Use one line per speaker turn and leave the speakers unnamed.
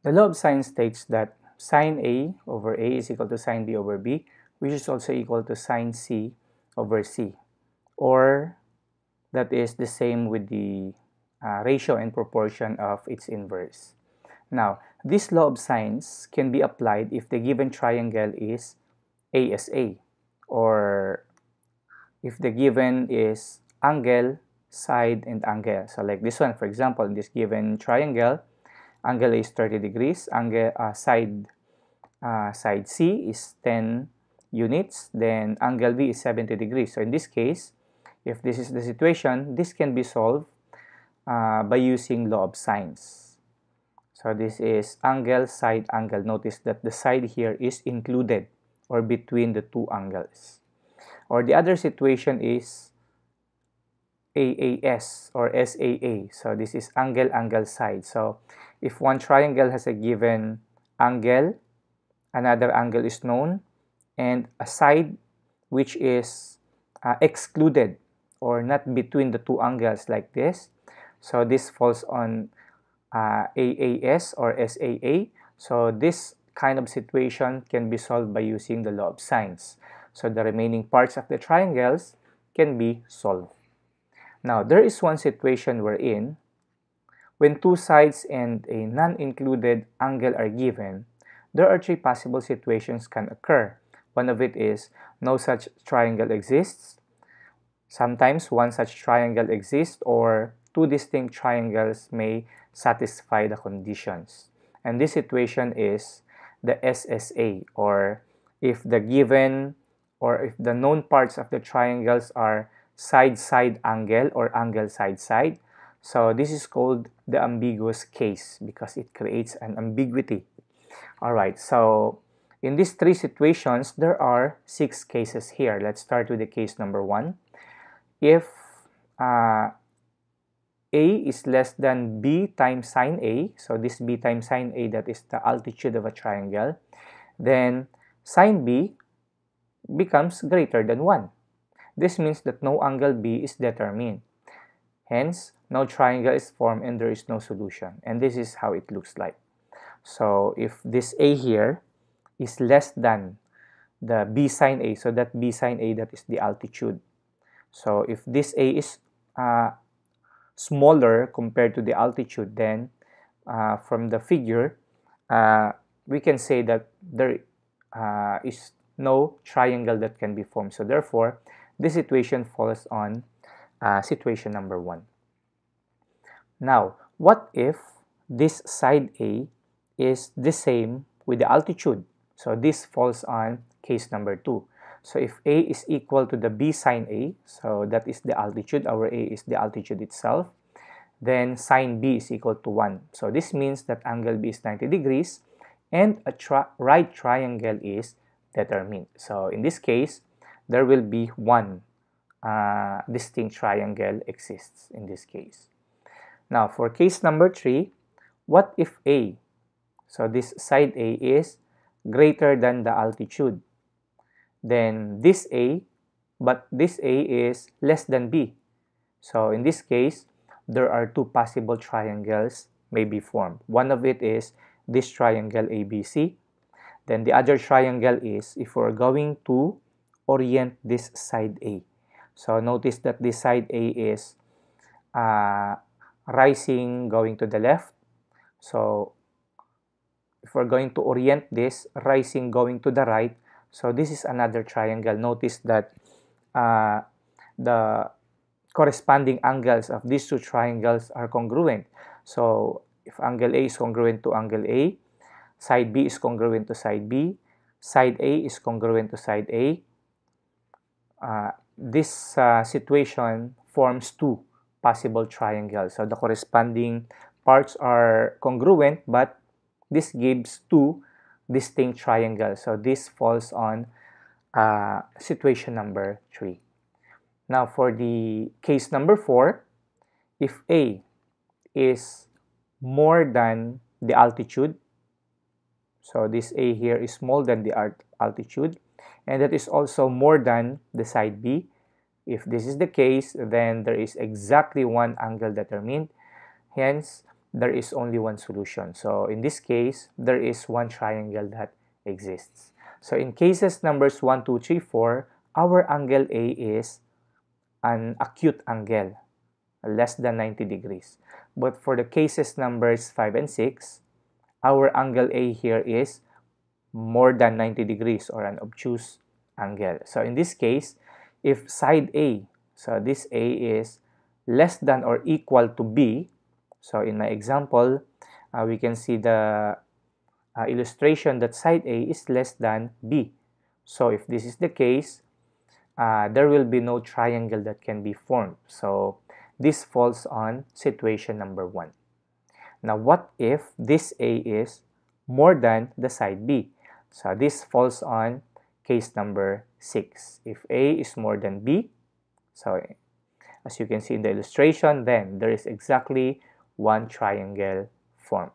The law of sine states that sine A over A is equal to sine B over B, which is also equal to sine C over C, or that is the same with the ratio and proportion of its inverse. Now, this law of sines can be applied if the given triangle is ASA, or if the given is angle, side, and angle. So like this one, for example, in this given triangle, angle A is 30 degrees, angle side C is 10 units, then angle B is 70 degrees. So in this case, if this is the situation, this can be solved by using law of sines. So this is angle, side, angle. Notice that the side here is included or between the two angles. Or the other situation is AAS or SAA. So this is angle, angle, side. So if one triangle has a given angle, another angle is known, and a side which is excluded or not between the two angles like this. So this falls on AAS or SAA. So this kind of situation can be solved by using the law of sines. So the remaining parts of the triangles can be solved. Now, there is one situation wherein when two sides and a non-included angle are given, there are three possible situations can occur. One of it is no such triangle exists. Sometimes one such triangle exists, or two distinct triangles may satisfy the conditions. And this situation is the SSA, or if the given or if the known parts of the triangles are side-side angle or angle side-side. So this is called the ambiguous case because it creates an ambiguity. All right, so in these three situations, there are 6 cases here. Let's start with the case number 1. If A is less than B times sine A, so this B times sine A, that is the altitude of a triangle, then sine B becomes greater than 1. This means that no angle B is determined. Hence, no triangle is formed and there is no solution. And this is how it looks like. So if this A here is less than the B sine A, so that B sine A, that is the altitude. So if this A is smaller compared to the altitude, then from the figure, we can say that there is no triangle that can be formed. So therefore, this situation falls on situation number 1. Now, what if this side A is the same with the altitude? So this falls on case number 2. So if A is equal to the B sine A, so that is the altitude, our A is the altitude itself, then sine B is equal to 1. So this means that angle B is 90 degrees and a right triangle is determined. So in this case, there will be one distinct triangle exists in this case. Now for case number 3, what if A, so this side A is greater than the altitude? Then this A, but this A is less than B. So in this case, there are 2 possible triangles may be formed. One of it is this triangle ABC. Then the other triangle is if we're going to orient this side A. So notice that this side A is rising going to the left. So if we're going to orient this rising going to the right, so this is another triangle. Notice that the corresponding angles of these 2 triangles are congruent. So if angle A is congruent to angle A, side B is congruent to side B, side A is congruent to side A, this situation forms 2 possible triangles. So the corresponding parts are congruent, but this gives 2 distinct triangles. So this falls on situation number 3. Now for the case number 4, if A is more than the altitude, so this A here is smaller than the altitude, and that is also more than the side B. If this is the case, then there is exactly one angle determined. Hence, there is only one solution. So in this case, there is one triangle that exists. So in cases numbers 1, 2, 3, 4, our angle A is an acute angle, less than 90 degrees. But for the cases numbers 5 and 6, our angle A here is more than 90 degrees or an obtuse angle. So in this case, if side A, so this A is less than or equal to B, so in my example, we can see the illustration that side A is less than B. So if this is the case, there will be no triangle that can be formed. So this falls on situation number 1. Now what if this A is more than the side B? So this falls on case number 6. If A is more than B, so as you can see in the illustration, then there is exactly one triangle formed.